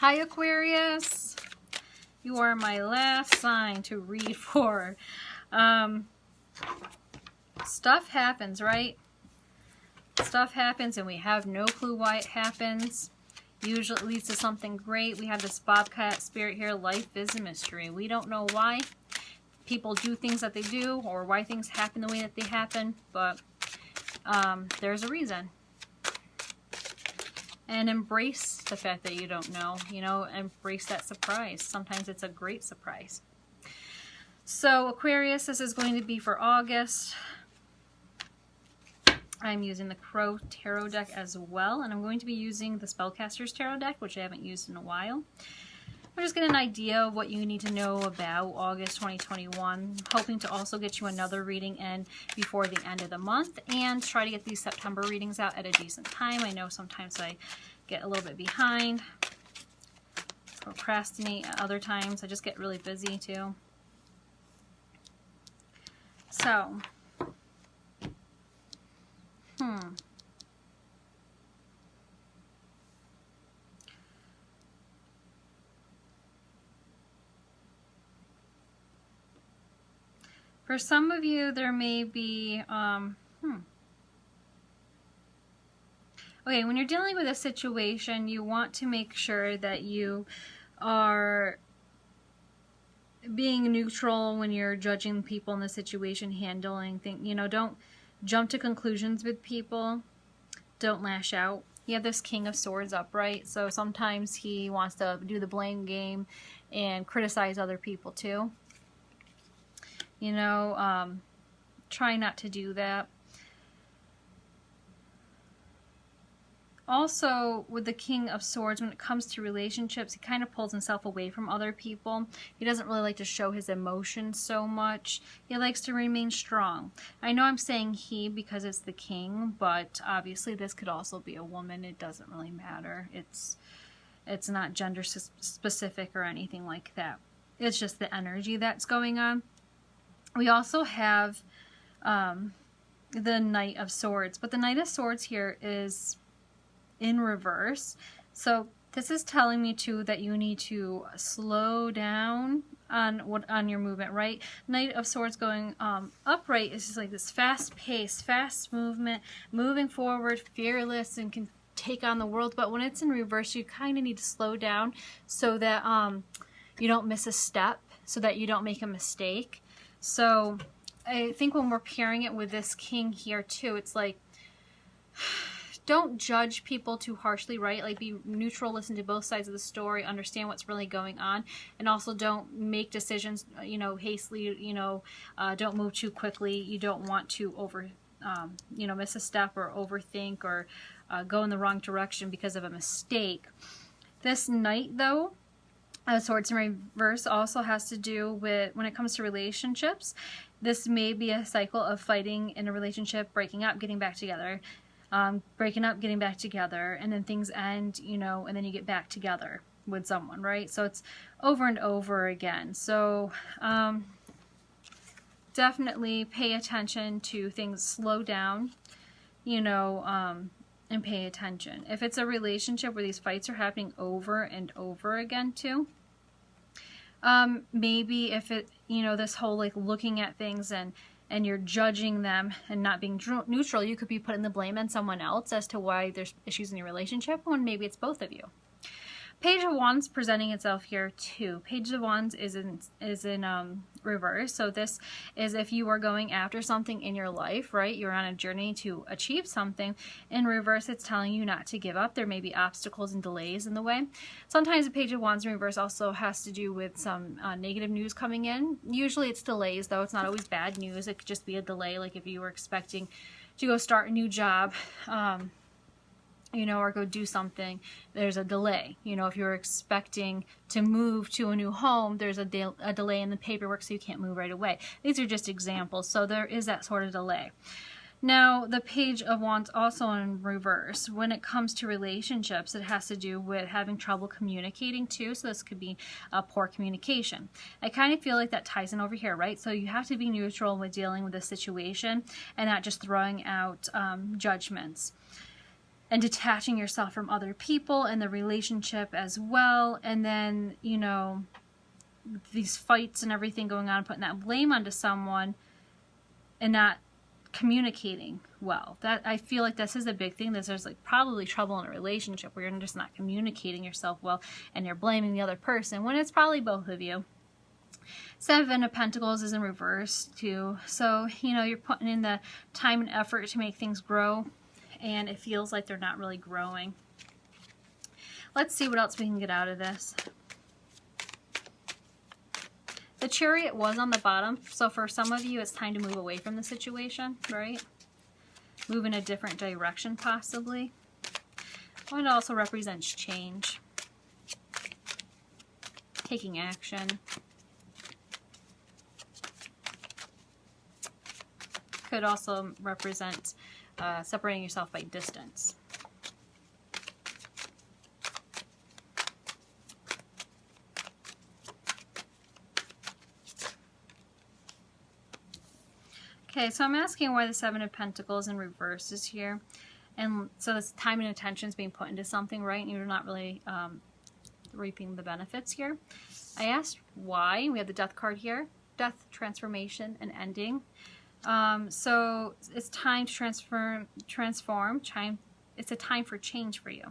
Hi, Aquarius. You are my last sign to read for. Stuff happens, right? Stuff happens and we have no clue why it happens. Usually it leads to something great. We have this Bobcat spirit here. Life is a mystery. We don't know why people do things that they do or why things happen the way that they happen, but there's a reason. And embrace the fact that you don't know, embrace that surprise. Sometimes it's a great surprise. So Aquarius, this is going to be for August. I'm using the Crow Tarot deck as well, and I'm going to be using the Spellcaster's Tarot deck, which I haven't used in a while. I'm just getting an idea of what you need to know about August 2021. Hoping to also get you another reading in before the end of the month and try to get these September readings out at a decent time. I know sometimes I get a little bit behind, procrastinate at other times. I just get really busy too. So, for some of you, there may be, okay, when you're dealing with a situation, you want to make sure that you are being neutral when you're judging people in the situation, handling things. Don't jump to conclusions with people. Don't lash out. You have this King of Swords upright, so sometimes he wants to do the blame game and criticize other people too. Try not to do that. Also, with the King of Swords, when it comes to relationships, he kind of pulls himself away from other people. He doesn't really like to show his emotions so much. He likes to remain strong. I know I'm saying he because it's the king, but obviously this could also be a woman. It doesn't really matter. It's not gender specific or anything like that. It's just the energy that's going on. We also have the Knight of Swords, but the Knight of Swords here is in reverse. So this is telling me too that you need to slow down on your movement, right? Knight of Swords going upright is just like this fast pace, fast movement, moving forward, fearless, and can take on the world. But when it's in reverse, you kind of need to slow down so that you don't miss a step, so that you don't make a mistake. So I think when we're pairing it with this king here too, it's like, don't judge people too harshly, right? Like, be neutral, listen to both sides of the story, understand what's really going on, and also don't make decisions, hastily, don't move too quickly. You don't want to miss a step or overthink or go in the wrong direction because of a mistake. This Knight, though, Swords in reverse, also has to do with, when it comes to relationships, this may be a cycle of fighting in a relationship, breaking up, getting back together. Breaking up, getting back together, and then things end, and then you get back together with someone, right? So it's over and over again. So definitely pay attention to things, slow down, and pay attention. If it's a relationship where these fights are happening over and over again too, maybe if it, this whole like looking at things and you're judging them and not being neutral, you could be putting the blame on someone else as to why there's issues in your relationship, when maybe it's both of you. Page of Wands presenting itself here too. Page of Wands is in reverse. So this is if you are going after something in your life, right? You're on a journey to achieve something. In reverse, it's telling you not to give up. There may be obstacles and delays in the way. Sometimes the Page of Wands in reverse also has to do with some negative news coming in. Usually it's delays, though. It's not always bad news. It could just be a delay, like if you were expecting to go start a new job, or go do something, there's a delay. If you're expecting to move to a new home, there's a delay in the paperwork, so you can't move right away. These are just examples, so there is that sort of delay. Now, the Page of Wands also in reverse. When it comes to relationships, it has to do with having trouble communicating too, so this could be poor communication. I kind of feel like that ties in over here, right? So you have to be neutral with dealing with the situation and not just throwing out judgments. and detaching yourself from other people and the relationship as well. And then, you know, these fights and everything going on, putting that blame onto someone and not communicating well. That, I feel like this is a big thing. There's like probably trouble in a relationship where you're just not communicating yourself well and you're blaming the other person when it's probably both of you. Seven of Pentacles is in reverse too. So, you know, you're putting in the time and effort to make things grow, and it feels like they're not really growing. Let's see what else we can get out of this. The Chariot was on the bottom, so for some of you, it's time to move away from the situation, right? Move in a different direction, possibly. Well, it also represents change. Taking action. Could also represent separating yourself by distance. Okay, so I'm asking why the Seven of Pentacles in reverse is here. And so this time and attention is being put into something, right? And you're not really reaping the benefits here. I asked why. We have the Death card here. Death, transformation, and ending. So it's time to transform. It's a time for change for you.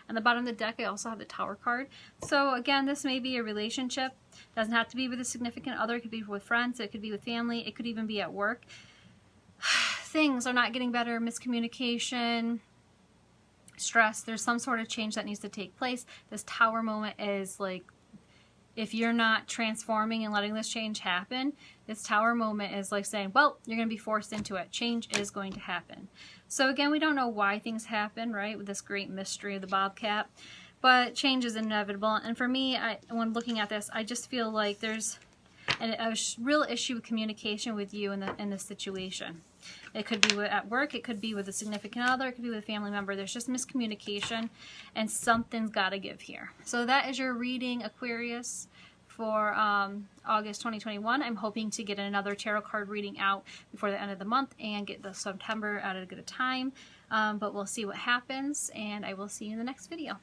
On the bottom of the deck, I also have the Tower card. So again, this may be a relationship. It doesn't have to be with a significant other. It could be with friends. It could be with family. It could even be at work. Things are not getting better. Miscommunication, stress. There's some sort of change that needs to take place. This Tower moment is like, if you're not transforming and letting this change happen, this Tower moment is like saying, well, you're going to be forced into it. Change is going to happen. So again, we don't know why things happen, right? With this great mystery of the Bobcat, but change is inevitable. And for me, when looking at this, I just feel like there's a real issue with communication with you in this situation. It could be at work, it could be with a significant other, it could be with a family member. There's just miscommunication, and something's got to give here. So that is your reading, Aquarius, for August 2021. I'm hoping to get another tarot card reading out before the end of the month and get the September out at a good time. But we'll see what happens, and I will see you in the next video.